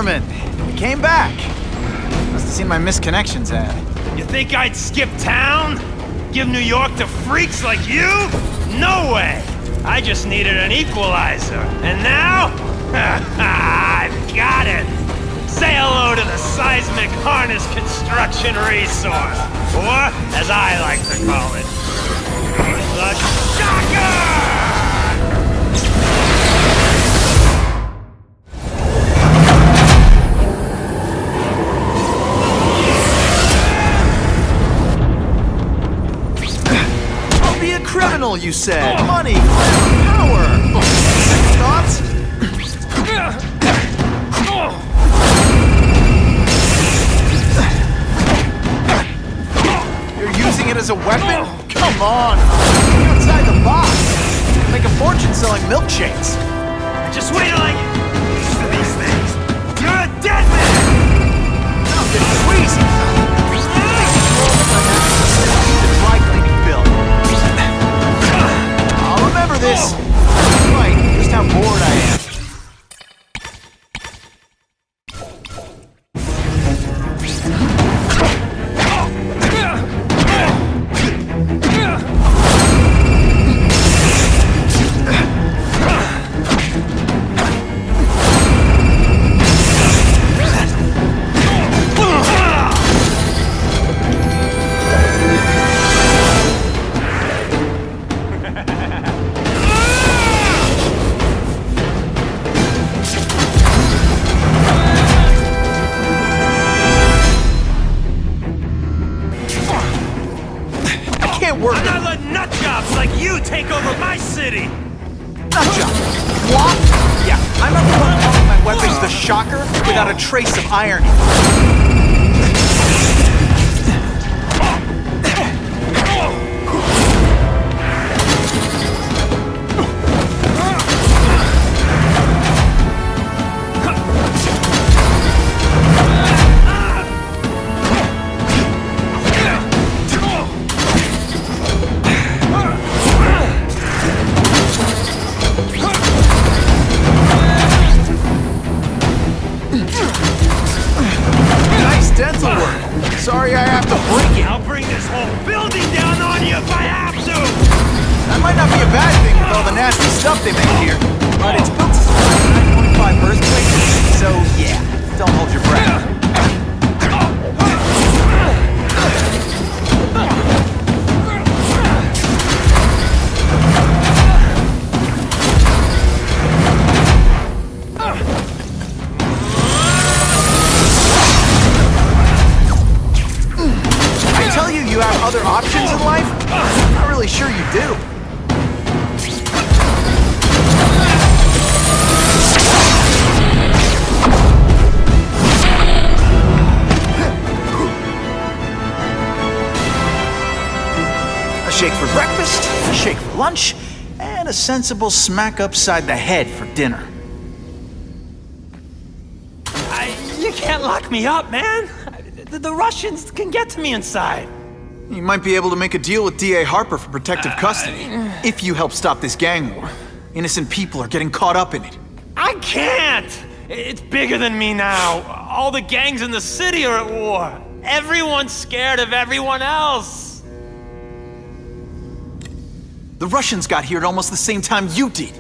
Herman, you came back. Must have seen my missed connections ad. You think I'd skip town? Give New York to freaks like you? No way! I just needed an equalizer. And now? I've got it! Say hello to the seismic harness construction resource. Or, as I like to call it, the Shocker! Criminal, you said. Money, power. Second thoughts? You're using it as a weapon? Come on. You're outside the box. You can make a fortune selling milkshakes. Just wait till I get used to these things. You're a dead man! No, it's crazy. The dry cleaning bill. I'll remember this. Right, just how bored I am. I'm not letting nutjobs like you take over my city! Nutjob? What? Yeah, I'm not the one calling my weapons the Shocker without a trace of irony. Dental work. Sorry I have to break it. I'll bring this whole building down on you if I have to! That might not be a bad thing with all the nasty stuff they make here, but it's built to survive 9.5 earthquakes, so yeah, don't hold your breath. You have other options in life? I'm not really sure you do. A shake for breakfast, a shake for lunch, and a sensible smack upside the head for dinner. You can't lock me up, man! The Russians can get to me inside. You might be able to make a deal with D.A. Harper for protective custody, if you help stop this gang war. Innocent people are getting caught up in it. I can't! It's bigger than me now. All the gangs in the city are at war. Everyone's scared of everyone else. The Russians got here at almost the same time you did.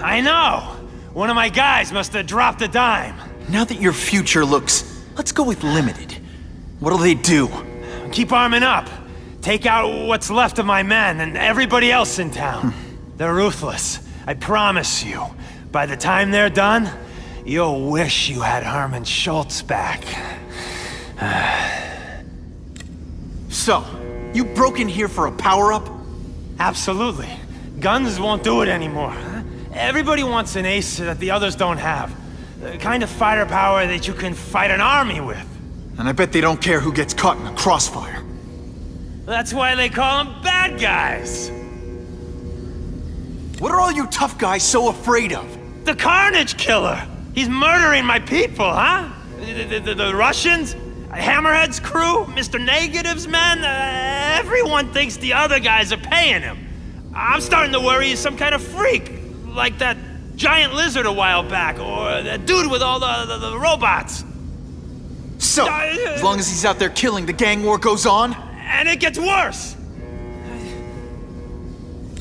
I know. One of my guys must have dropped a dime. Now that your future looks, let's go with limited. What'll they do? Keep arming up. Take out what's left of my men and everybody else in town. They're ruthless, I promise you. By the time they're done, you'll wish you had Herman Schultz back. So, you broke in here for a power-up? Absolutely. Guns won't do it anymore. Everybody wants an ace that the others don't have. The kind of fighter power that you can fight an army with. And I bet they don't care who gets caught in the crossfire. That's why they call them bad guys. What are all you tough guys so afraid of? The Carnage Killer! He's murdering my people, huh? The Russians? Hammerhead's crew? Mr. Negative's men? Everyone thinks the other guys are paying him. I'm starting to worry he's some kind of freak. Like that giant lizard a while back, or the dude with all the robots. So, as long as he's out there killing, the gang war goes on? And it gets worse!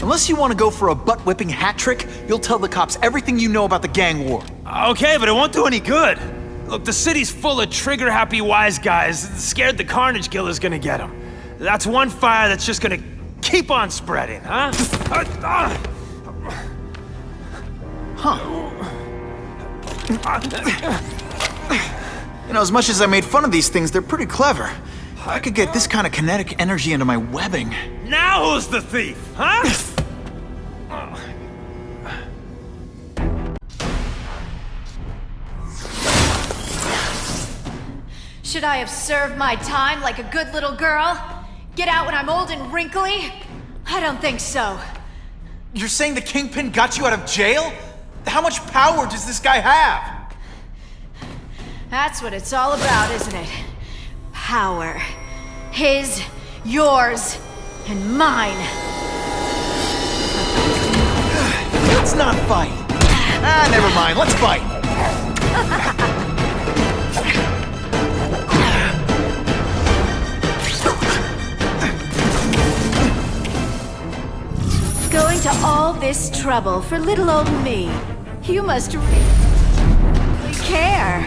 Unless you want to go for a butt-whipping hat trick, you'll tell the cops everything you know about the gang war. Okay, but it won't do any good. Look, the city's full of trigger-happy wise guys, scared the carnage killer's gonna get them. That's one fire that's just gonna keep on spreading, huh? You know, as much as I made fun of these things, they're pretty clever. I could get this kind of kinetic energy into my webbing. Now who's the thief, huh? Should I have served my time like a good little girl? Get out when I'm old and wrinkly? I don't think so. You're saying the Kingpin got you out of jail? How much power does this guy have? That's what it's all about, isn't it? Power. His, yours, and mine. Let's not fight. Never mind. Let's fight. Going to all this trouble for little old me. You must really care.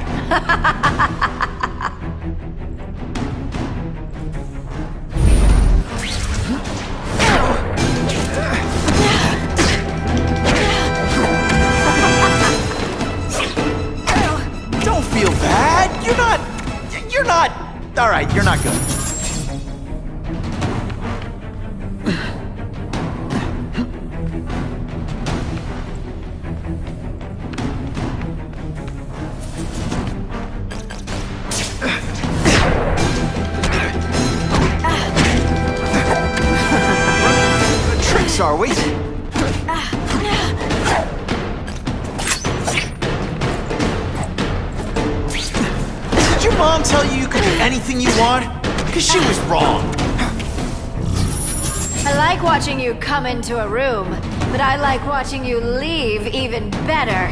Don't feel bad. You're not. All right, you're not good. Are we? Did your mom tell you could do anything you want? Because she was wrong. I like watching you come into a room, but I like watching you leave even better.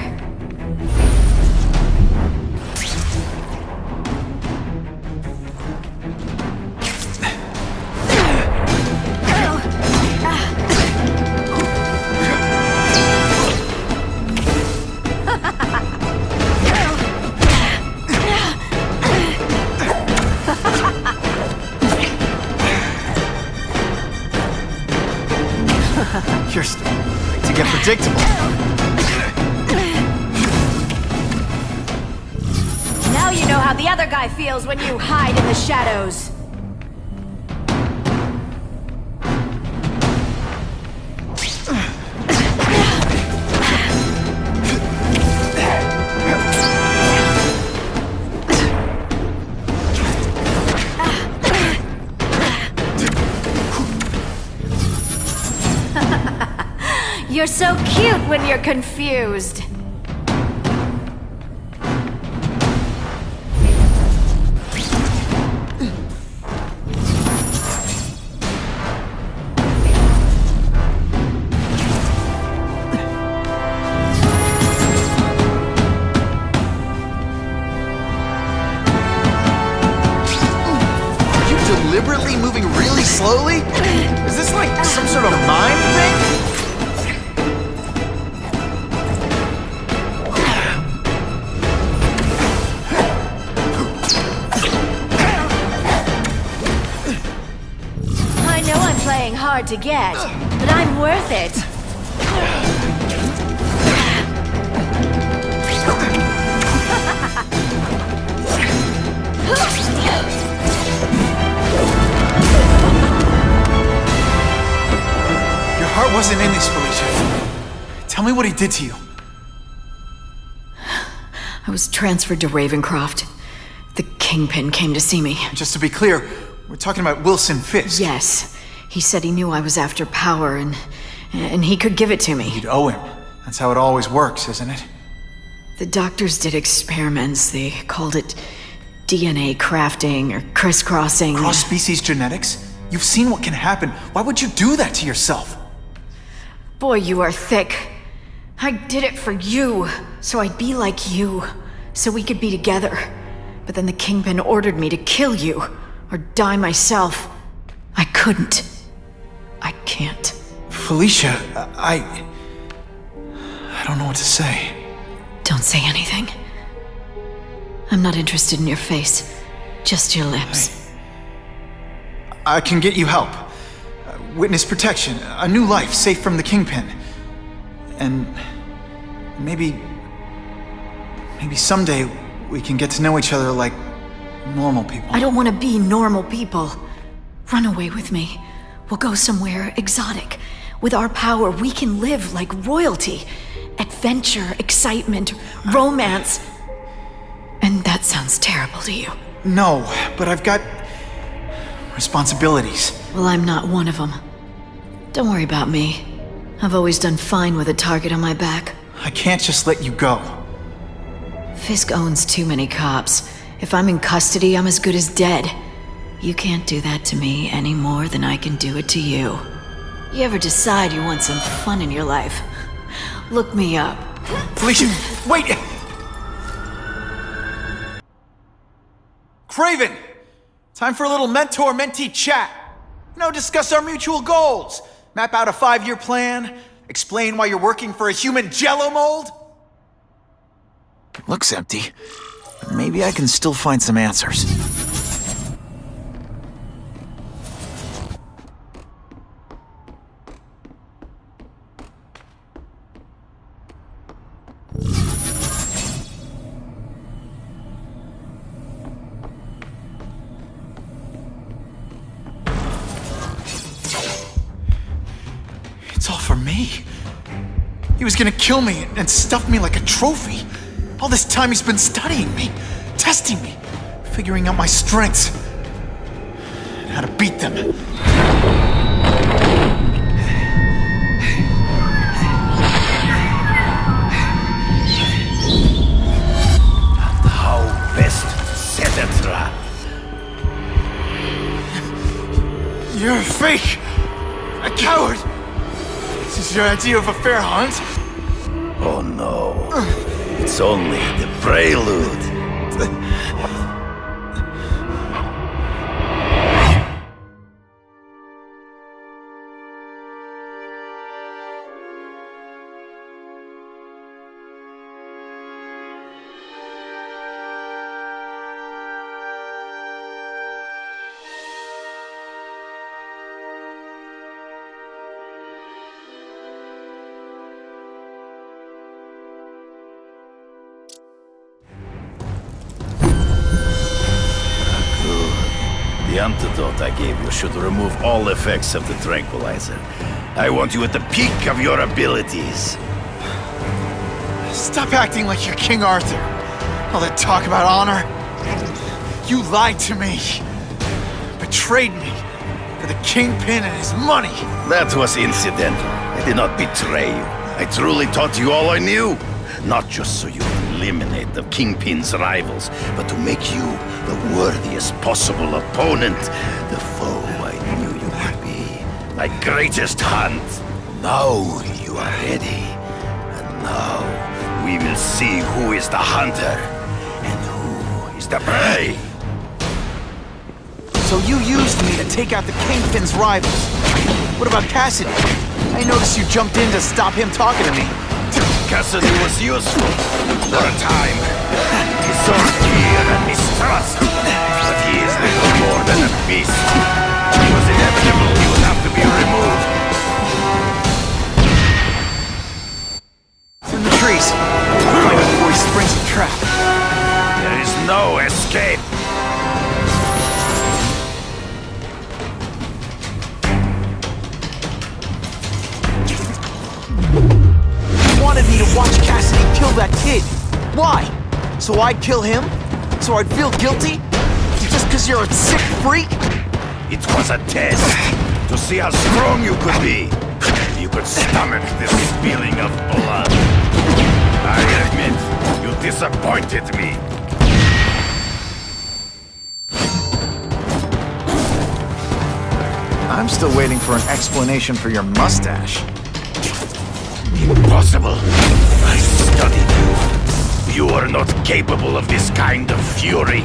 You're starting to get predictable. Now you know how the other guy feels when you hide in the shadows. You're so cute when you're confused. Are you deliberately moving really slowly? Is this like some sort of mime thing? Playing hard to get, but I'm worth it. Your heart wasn't in this, Felicia. Tell me what he did to you. I was transferred to Ravencroft. The Kingpin came to see me. Just to be clear, we're talking about Wilson Fisk. Yes. He said he knew I was after power and he could give it to me. You'd owe him. That's how it always works, isn't it? The doctors did experiments. They called it DNA crafting or crisscrossing. Cross-species genetics? You've seen what can happen. Why would you do that to yourself? Boy, you are thick. I did it for you, so I'd be like you, so we could be together. But then the Kingpin ordered me to kill you, or die myself. I couldn't. I can't. Felicia, I don't know what to say. Don't say anything. I'm not interested in your face, just your lips. I can get you help. Witness protection, a new life safe from the Kingpin. And maybe someday we can get to know each other like normal people. I don't want to be normal people. Run away with me. We'll go somewhere exotic. With our power, we can live like royalty. Adventure, excitement, romance. And that sounds terrible to you. No, but I've got responsibilities. Well, I'm not one of them. Don't worry about me. I've always done fine with a target on my back. I can't just let you go. Fisk owns too many cops. If I'm in custody, I'm as good as dead. You can't do that to me any more than I can do it to you. You ever decide you want some fun in your life? Look me up. Felicia, wait! Craven! Time for a little mentor-mentee chat. Discuss our mutual goals. Map out a 5-year plan. Explain why you're working for a human jello mold. Looks empty. Maybe I can still find some answers. It's all for me. He was gonna kill me and stuff me like a trophy. All this time he's been studying me, testing me, figuring out my strengths, and how to beat them. And how best to set a trap. You're a fake! A coward! This is your idea of a fair hunt? Oh no. It's only the prelude. The antidote I gave you should remove all effects of the tranquilizer. I want you at the peak of your abilities. Stop acting like you're King Arthur. All that talk about honor. You lied to me. Betrayed me. For the Kingpin and his money. That was incidental. I did not betray you. I truly taught you all I knew. Not just so you would eliminate the Kingpin's rivals, but to make you the worthiest possible opponent. The foe I knew you would be. My greatest hunt. Now you are ready. And now we will see who is the hunter and who is the prey. So you used me to take out the Kingpin's rivals. What about Cassidy? I noticed you jumped in to stop him talking to me. Cassidy was useful for a time. He sowed fear and mistrust, but he is little more than a beast. It was inevitable he would have to be removed. It's in the trees. Find him before he springs a trap. There is no escape. Wanted me to watch Cassidy kill that kid. Why? So I'd kill him? So I'd feel guilty? Just because you're a sick freak? It was a test to see how strong you could be. If you could stomach the spilling of blood. I admit, you disappointed me. I'm still waiting for an explanation for your mustache. Impossible. I studied you. You are not capable of this kind of fury.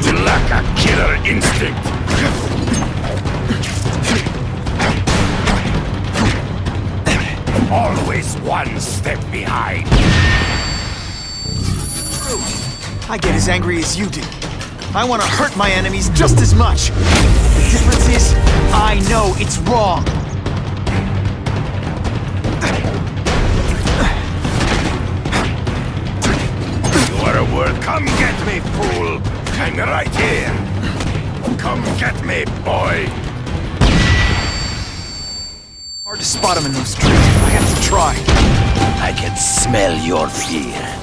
You lack a killer instinct. Always one step behind. I get as angry as you do. I want to hurt my enemies just as much. The difference is, I know it's wrong. You are a word. Come get me, fool. I'm right here. Come get me, boy. Hard to spot him in those trees, but I have to try. I can smell your fear.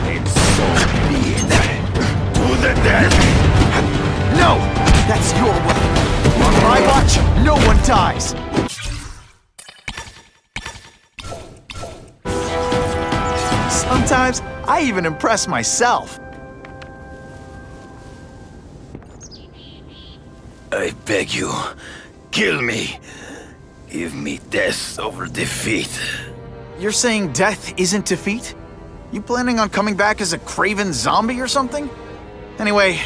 It's so big. To the death. No! That's your way. On my watch, no one dies. Sometimes, I even impress myself. I beg you, kill me. Give me death over defeat. You're saying death isn't defeat? You planning on coming back as a craven zombie or something? Anyway,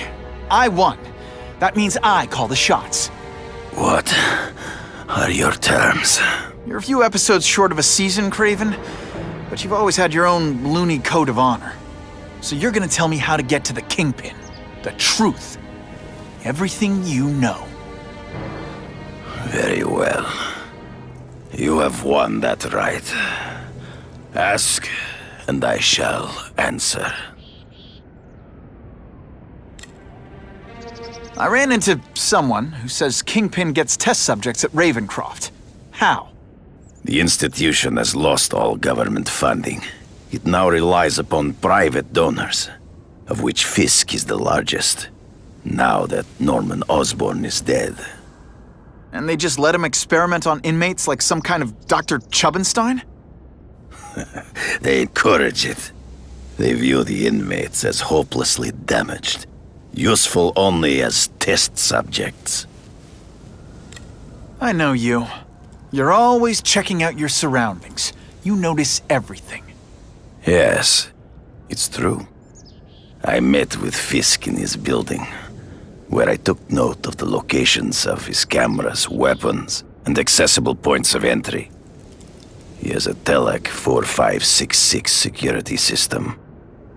I won. That means I call the shots. What are your terms? You're a few episodes short of a season, Craven, but you've always had your own loony code of honor. So you're gonna tell me how to get to the Kingpin. The truth. Everything you know. Very well. You have won that right. Ask, and I shall answer. I ran into someone who says Kingpin gets test subjects at Ravencroft. How? The institution has lost all government funding. It now relies upon private donors, of which Fisk is the largest, now that Norman Osborn is dead. And they just let him experiment on inmates like some kind of Dr. Chubbenstein? They encourage it. They view the inmates as hopelessly damaged, useful only as test subjects. I know you. You're always checking out your surroundings. You notice everything. Yes, it's true. I met with Fisk in his building, where I took note of the locations of his cameras, weapons, and accessible points of entry. He has a Telec 4566 security system,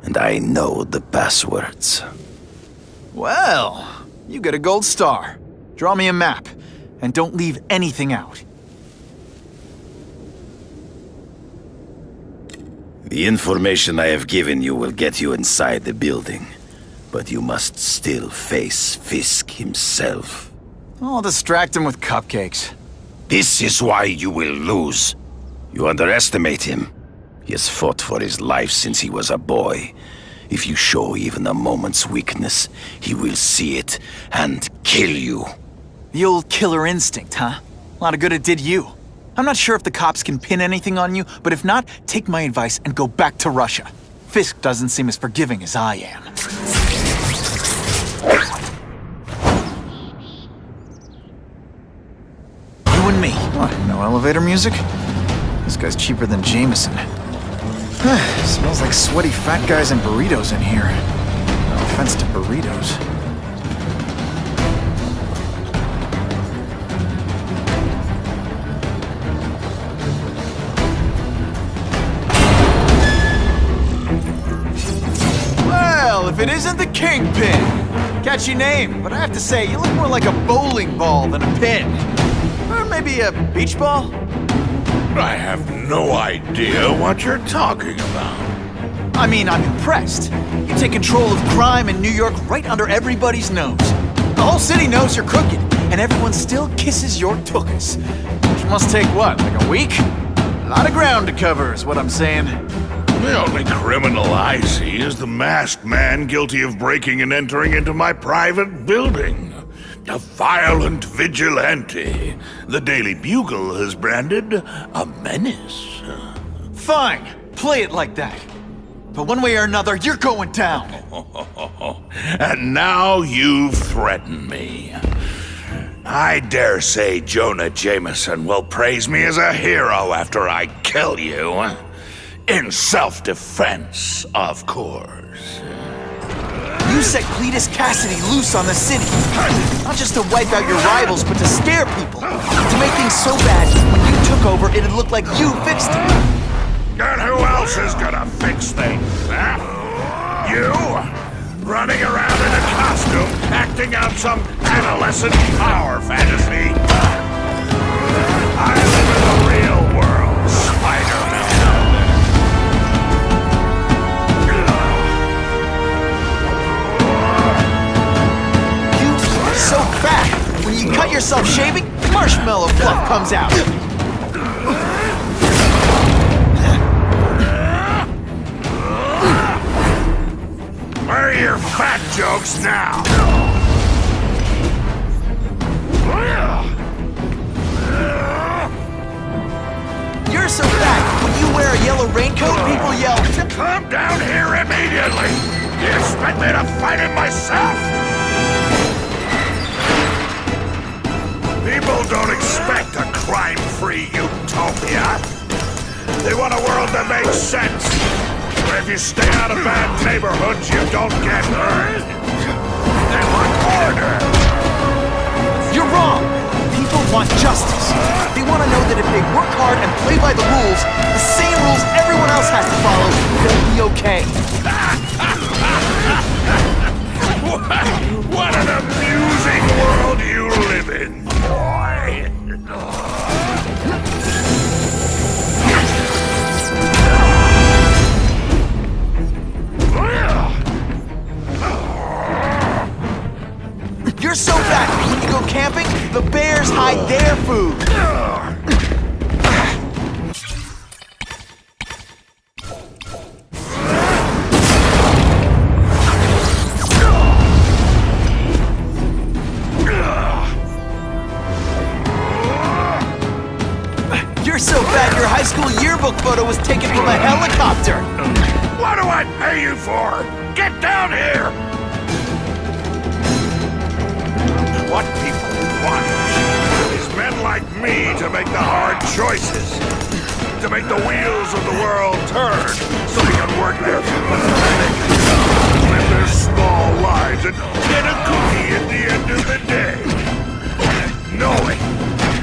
and I know the passwords. Well, you get a gold star. Draw me a map, and don't leave anything out. The information I have given you will get you inside the building, but you must still face Fisk himself. I'll distract him with cupcakes. This is why you will lose. You underestimate him. He has fought for his life since he was a boy. If you show even a moment's weakness, he will see it and kill you. The old killer instinct, huh? A lot of good it did you. I'm not sure if the cops can pin anything on you, but if not, take my advice and go back to Russia. Fisk doesn't seem as forgiving as I am. You and me. What, no elevator music? This guy's cheaper than Jameson. Smells like sweaty fat guys and burritos in here. No offense to burritos. Well, if it isn't the Kingpin! Catchy name, but I have to say, you look more like a bowling ball than a pin. Or maybe a beach ball? I have no idea what you're talking about. I mean, I'm impressed. You take control of crime in New York right under everybody's nose. The whole city knows you're crooked, and everyone still kisses your tuchus. Which must take what, like a week? A lot of ground to cover is what I'm saying. The only criminal I see is the masked man guilty of breaking and entering into my private building. A violent vigilante. The Daily Bugle has branded a menace. Fine, play it like that. But one way or another, you're going down. And now you've threatened me. I dare say Jonah Jameson will praise me as a hero after I kill you. In self-defense, of course. You set Cletus Cassidy loose on the city. Not just to wipe out your rivals, but to scare people. To make things so bad, when you took over, it'd look like you fixed it. And who else is gonna fix things, huh? You? Running around in a costume, acting out some adolescent power fantasy. I live in the real world, Spider-Man. So fat! When you cut yourself shaving, marshmallow fluff comes out! Where are your fat jokes now? You're so fat, when you wear a yellow raincoat, people yell, Come down here immediately! You expect me to fight it myself? People don't expect a crime-free utopia. They want a world that makes sense, where if you stay out of bad neighborhoods, you don't get hurt. They want order. You're wrong! People want justice. They want to know that if they work hard and play by the rules, the same rules everyone else has to follow, they'll be okay. What an amusing world you live in, boy! You're so fat, when you go camping, the bears hide their food. You're so fat, your high school yearbook photo was taken from a helicopter. What do I pay you for? Get down here! What people want is men like me to make the hard choices. To make the wheels of the world turn so they can work their pathetic jobs, live their small lives, and get a cookie at the end of the day. Knowing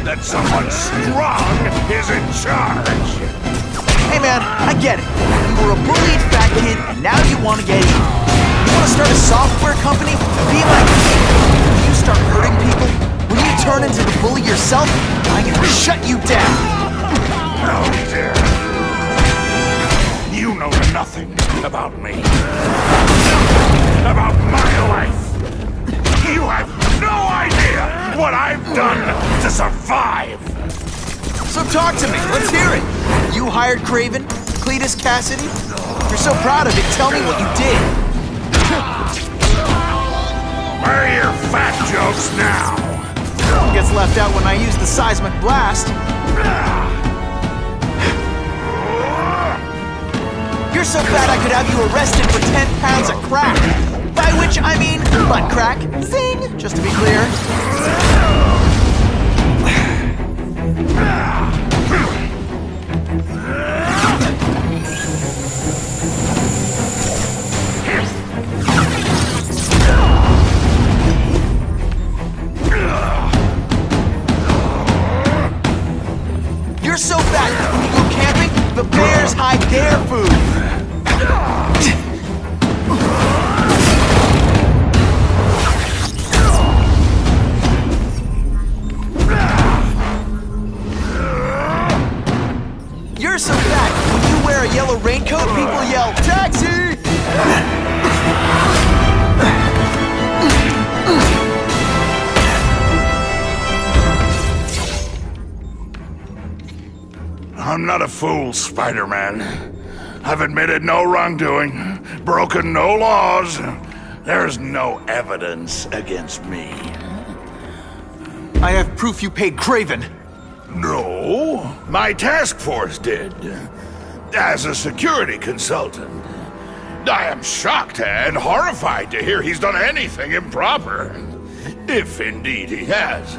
that someone strong is in charge. Hey man, I get it. You were a bullied fat kid, and now you want to get even. You want to start a software company? Be like me. When you start hurting people, when you turn into the bully yourself, I'm gonna shut you down. How dare you? You know nothing about me. About my life. You have no idea what I've done to survive. So talk to me, let's hear it. You hired Craven, Cletus Cassidy? You're so proud of it, tell me what you did. Where are your fat jokes now? One gets left out when I use the seismic blast. You're so fat I could have you arrested for 10 pounds of crack. By which I mean butt crack. Zing! Just to be clear. You're so fat, when you go camping, the bears hide their food. You're so fat, when you wear a yellow raincoat, people yell, "Taxi!" I'm not a fool, Spider-Man. I've admitted no wrongdoing, broken no laws. There's no evidence against me. I have proof you paid Craven. No, my task force did. As a security consultant. I am shocked and horrified to hear he's done anything improper. If indeed he has.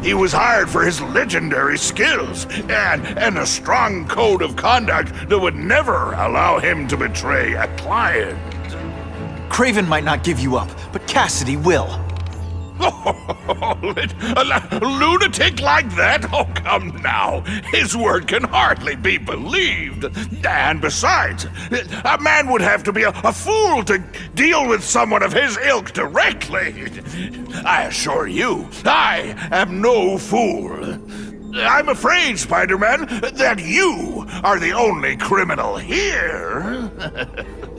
He was hired for his legendary skills and a strong code of conduct that would never allow him to betray a client. Craven might not give you up, but Cassidy will. A lunatic like that? Oh, come now. His word can hardly be believed. And besides, a man would have to be a fool to deal with someone of his ilk directly. I assure you, I am no fool. I'm afraid, Spider-Man, that you are the only criminal here.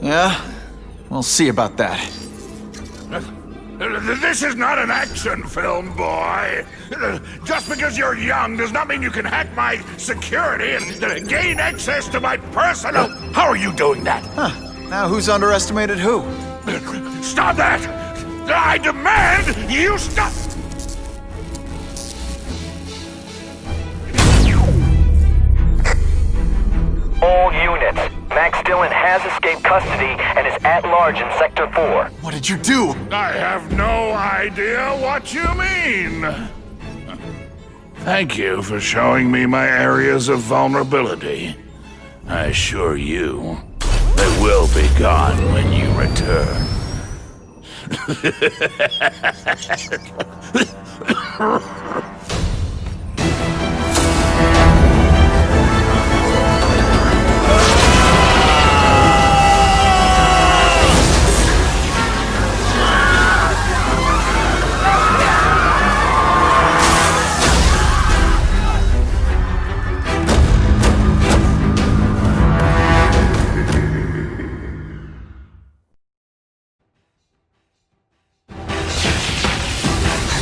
Yeah? We'll see about that. This is not an action film, boy. Just because you're young does not mean you can hack my security and gain access to my personal... How are you doing that? Huh. Now who's underestimated who? Stop that! I demand you stop! All units. Max Dillon has escaped custody and is at large in Sector 4. What did you do? I have no idea what you mean. Thank you for showing me my areas of vulnerability. I assure you, they will be gone when you return.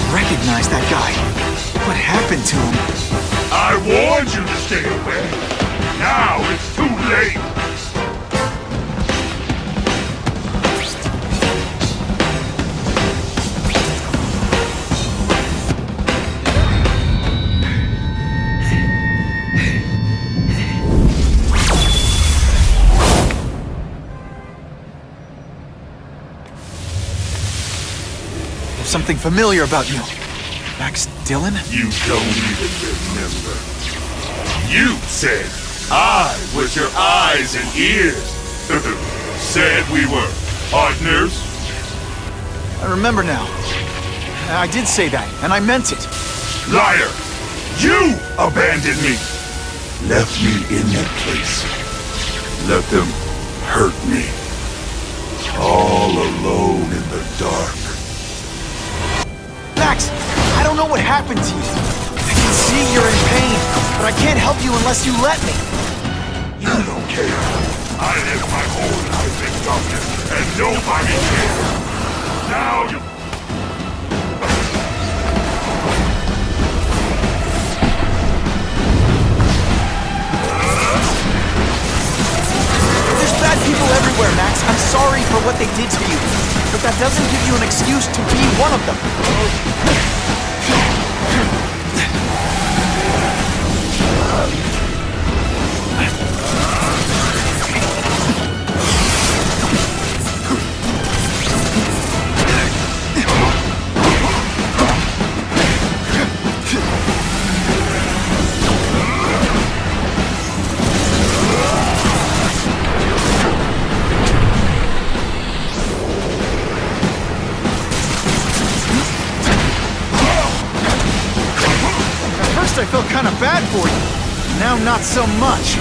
Recognize that guy. What happened to him? I warned you to stay away. Now it's too late. There's something familiar about you. Max Dillon? You don't even remember. You said I was your eyes and ears. Said we were partners. I remember now. I did say that, and I meant it. Liar! You abandoned me. Left me in that place. Let them hurt me. All alone in the dark. Max, I don't know what happened to you. I can see you're in pain, but I can't help you unless you let me. You don't care. I lived my whole life in darkness, and nobody cared. Now you... There's bad people everywhere, Max. I'm sorry for what they did to you. But that doesn't give you an excuse to be one of them. I felt kind of bad for you. Now, not so much.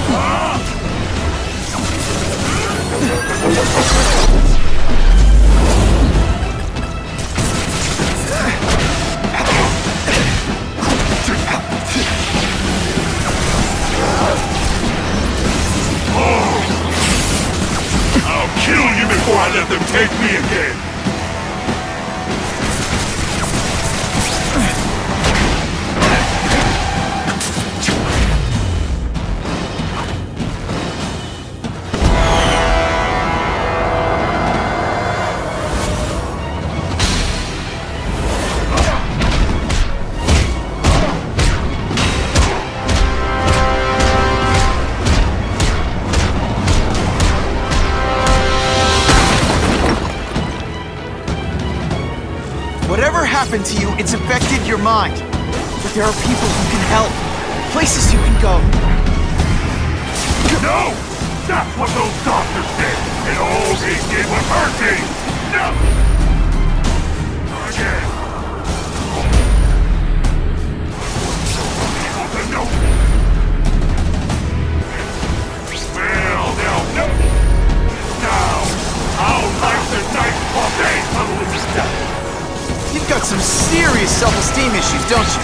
I'll kill you before I let them take me again. happened to you, it's affected your mind. But there are people who can help. Places you can go. No! That's what those doctors did! And all they did was hurt me! No! Again! People to know! Well, they'll know! Now, I'll like the night for days of stuff! You've got some serious self-esteem issues, don't you?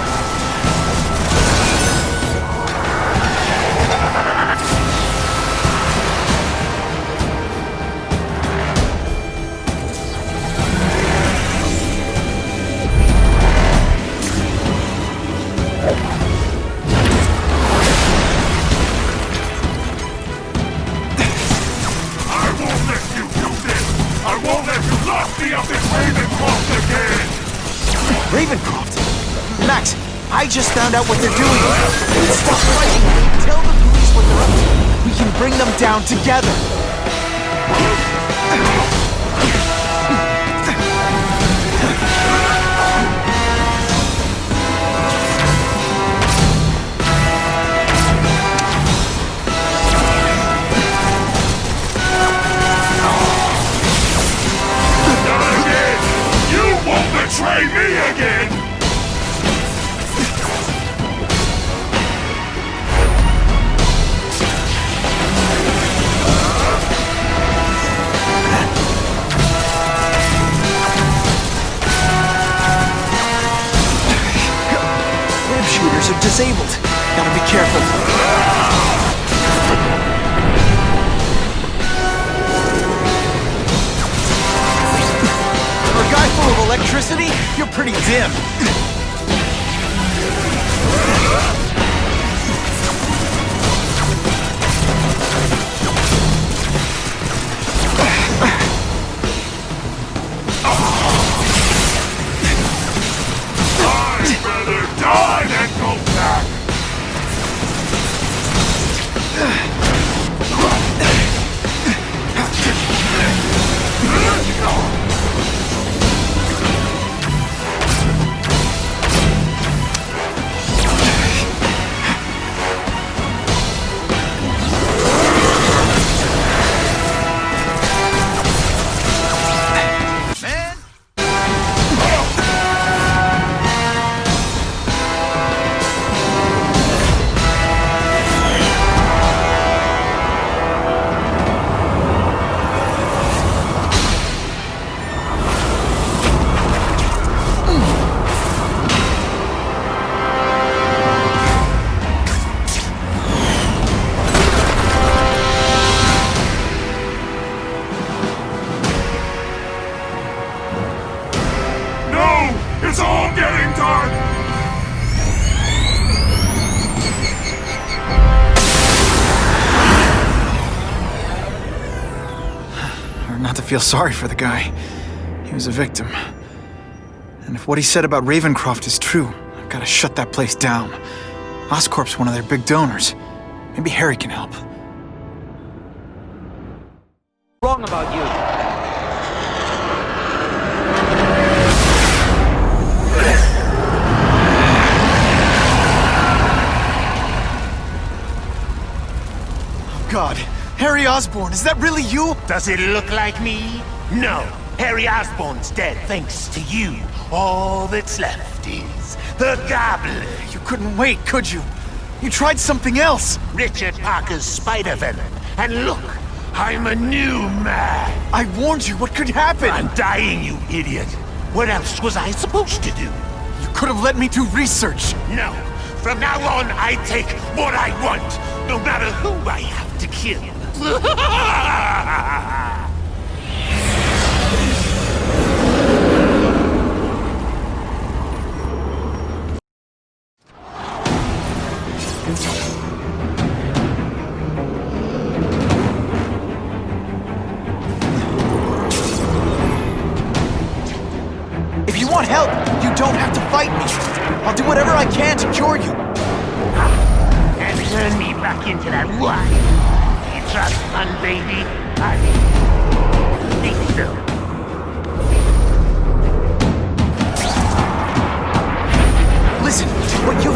Ravencroft! Max, I just found out what they're doing. Stop fighting! Tell the police what they're up to. We can bring them down together. Betray me again! Web shooters are disabled. Gotta be careful. For a guy full of electricity, you're pretty dim. I'd rather die than go back! It's all getting dark! Hard not to feel sorry for the guy. He was a victim. And if what he said about Ravencroft is true, I've got to shut that place down. Oscorp's one of their big donors. Maybe Harry can help. Wrong about you. God, Harry Osborn, is that really you? Does it look like me? No. Harry Osborn's dead thanks to you. All that's left is the Goblin. You couldn't wait, could you? You tried something else. Richard Parker's spider venom. And look, I'm a new man. I warned you, what could happen? I'm dying, you idiot. What else was I supposed to do? You could have let me do research. No. From now on, I take what I want, no matter who I have to kill. If you want help, you don't have to fight me. I'll do whatever I can to cure you. And turn me back into that wild, it's a fun baby. I think so.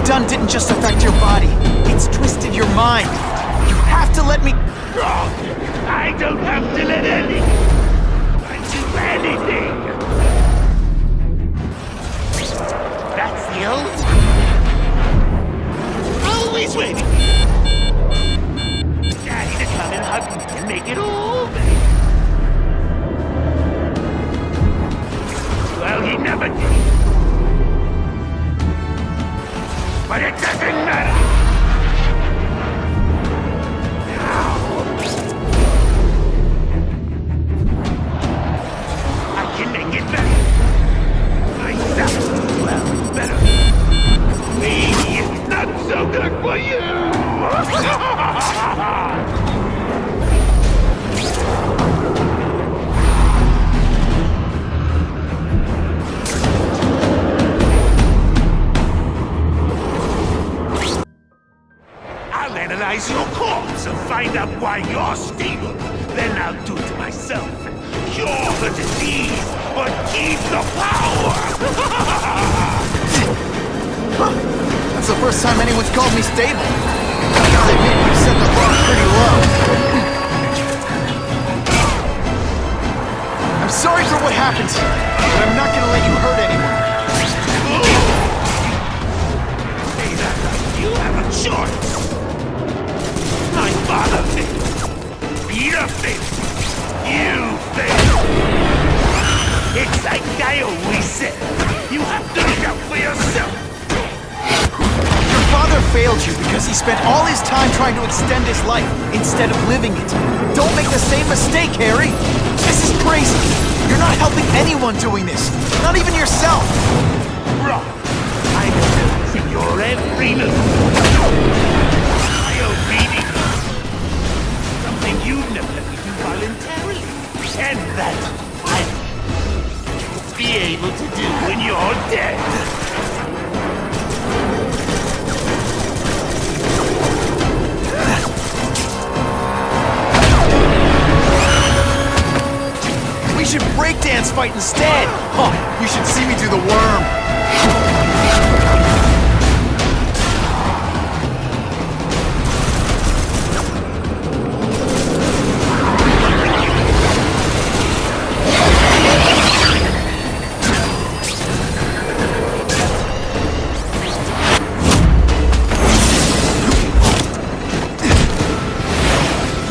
done didn't just affect your body. It's twisted your mind. You have to let me... Wrong! I don't have to let anyone do anything! That's the old one. Always waiting. Daddy to come and hug me and make it all better. Well, he never did. But it doesn't matter! Now, I can make it better. Myself, well, better. Maybe it's not so good for you! I'll analyze your corpse and find out why you're stable. Then I'll do it myself. Cure the disease, but keep the power! That's the first time anyone's called me stable. I admit you set the bar pretty low. I'm sorry for what happened, but I'm not gonna let you hurt anyone. Say that like you have a choice. My father failed. Peter failed. You failed. It's like I always said. You have to look out for yourself. Your father failed you because he spent all his time trying to extend his life instead of living it. Don't make the same mistake, Harry. This is crazy. You're not helping anyone doing this. Not even yourself. Wrong. I'm noticing your every move. My obedience. Something you'd never let me do voluntarily. And that I will be able to do when you're dead. We should breakdance fight instead. Oh, you should see me do the worm.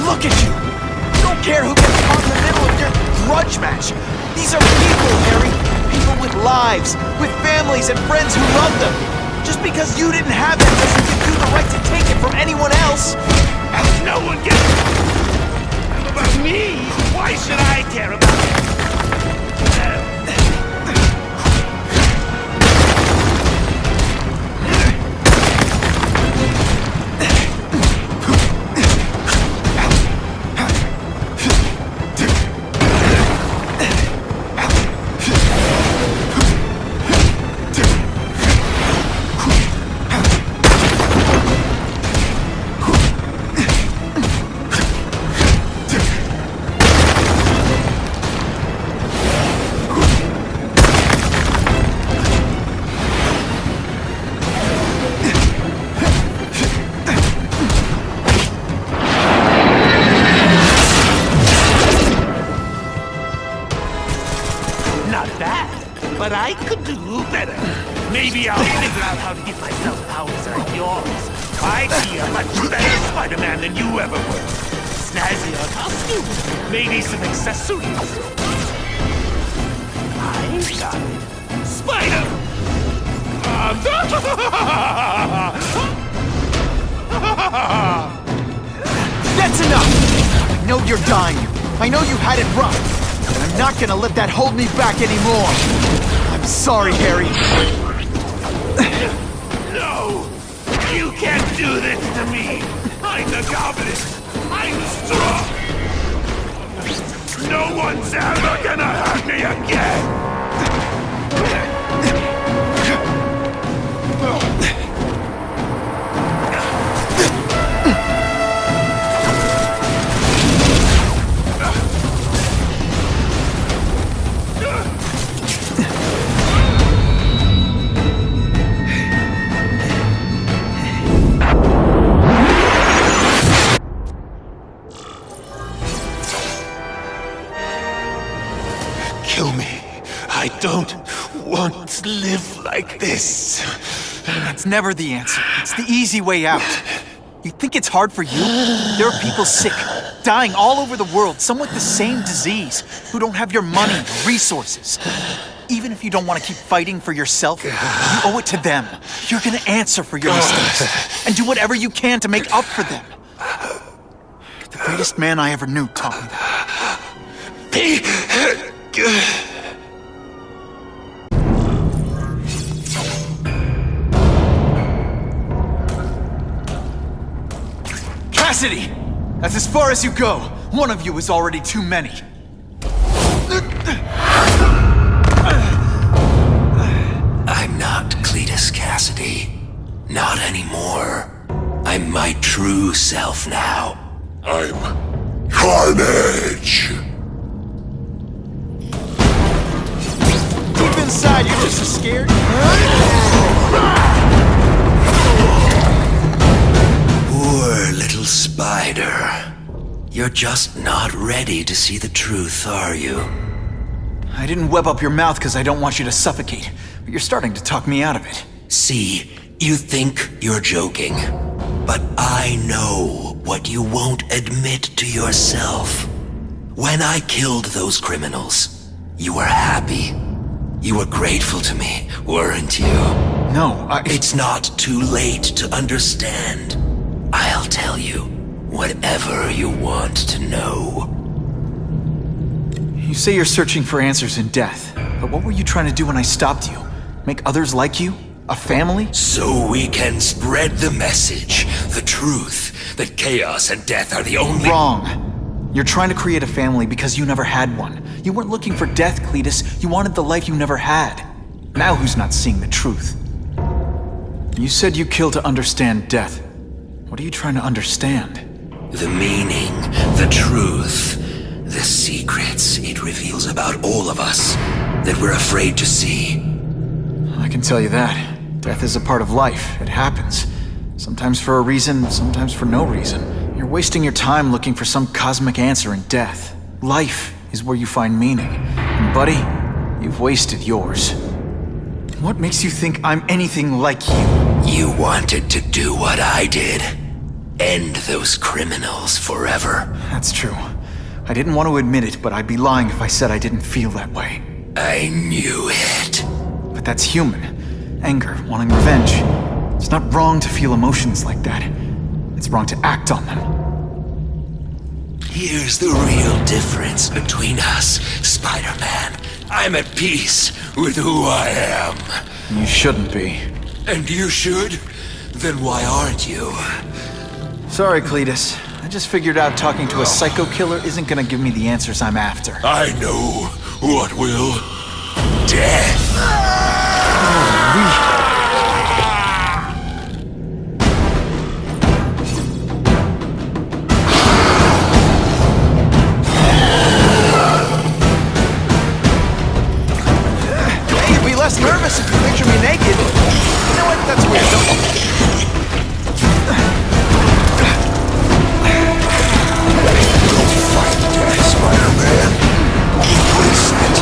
Look at you. You don't care who gets caught in the middle of your grudge match. These are people, Harry. People with lives, with families and friends who love them. Just because you didn't have that doesn't give you the right to take it from anyone else. No one gets it. About me? Why should I care about it? Not bad, but I could do better. Maybe I'll figure out how to give myself powers like yours. I'd be a much better Spider-Man than you ever were. Snazzier costume, maybe some accessories. I got it. Spider! That's enough! I know you're dying. I know you had it rough. And I'm not gonna let that hold me back anymore. I'm sorry, Harry. No! You can't do this to me! I'm the Goblin! I'm strong! No one's ever gonna hurt me again! like this. That's never the answer. It's the easy way out. You think it's hard for you? There are people sick, dying all over the world, some with the same disease, who don't have your money or resources. Even if you don't want to keep fighting for yourself, you owe it to them. You're gonna answer for your mistakes, and do whatever you can to make up for them. The greatest man I ever knew taught me that. Cassidy! That's as far as you go. One of you is already too many. I'm not Cletus Cassidy. Not anymore. I'm my true self now. I'm Carnage. Deep inside, you're just as scared. Poor little spider. You're just not ready to see the truth, are you? I didn't web up your mouth because I don't want you to suffocate, but you're starting to talk me out of it. See, you think you're joking, but I know what you won't admit to yourself. When I killed those criminals, you were happy. You were grateful to me, weren't you? No, It's not too late to understand. I'll tell you whatever you want to know. You say you're searching for answers in death, but what were you trying to do when I stopped you? Make others like you? A family? So we can spread the message, the truth, that chaos and death are the only— Wrong. You're trying to create a family because you never had one. You weren't looking for death, Cletus. You wanted the life you never had. Now who's not seeing the truth? You said you killed to understand death. What are you trying to understand? The meaning, the truth, the secrets it reveals about all of us that we're afraid to see. I can tell you that. Death is a part of life. It happens. Sometimes for a reason, sometimes for no reason. You're wasting your time looking for some cosmic answer in death. Life is where you find meaning. And buddy, you've wasted yours. What makes you think I'm anything like you? You wanted to do what I did. End those criminals forever. That's true. I didn't want to admit it, but I'd be lying if I said I didn't feel that way. I knew it. But that's human. Anger, wanting revenge. It's not wrong to feel emotions like that. It's wrong to act on them. Here's the real difference between us, Spider-Man. I'm at peace with who I am. You shouldn't be. And you should? Then why aren't you? Sorry, Cletus. I just figured out talking to a psycho killer isn't gonna give me the answers I'm after. I know what will. Death. Hey, you'd be less nervous if you picture me naked. You know what? That's weird. Don't... Spider-Man. What is that?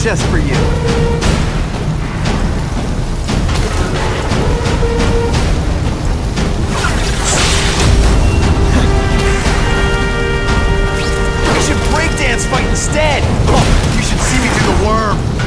just for you. We should breakdance fight instead! Oh, you should see me do the worm.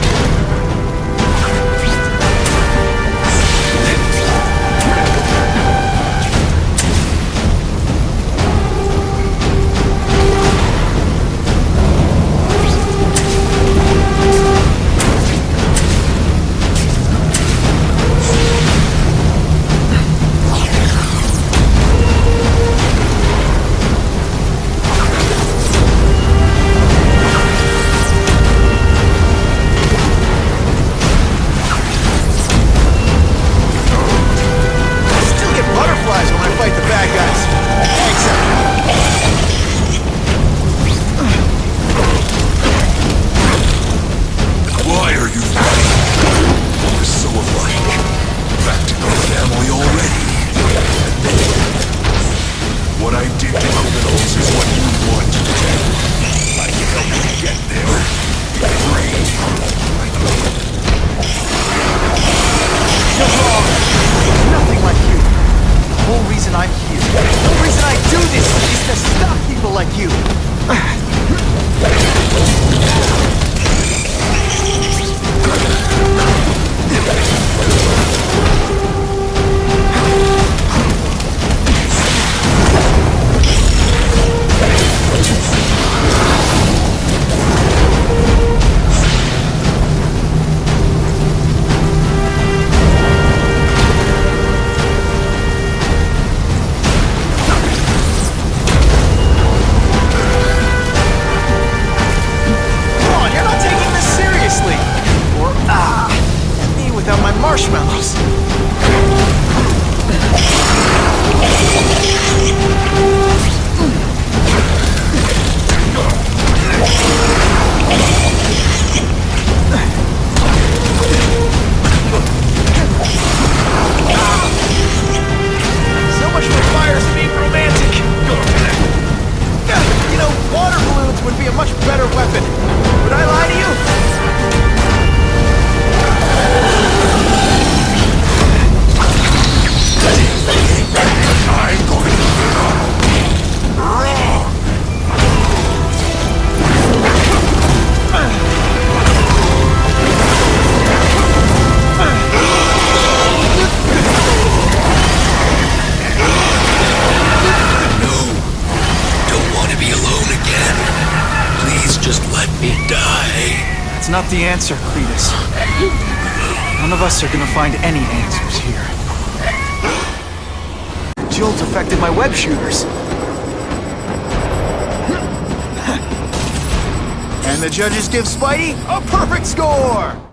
Marshmallows. So much for fires being romantic. You know, water balloons would be a much better weapon. Would I lie to you? I'm going to That's not the answer, Cletus. None of us are gonna find any answers here. Jolt affected my web shooters. And the judges give Spidey a perfect score!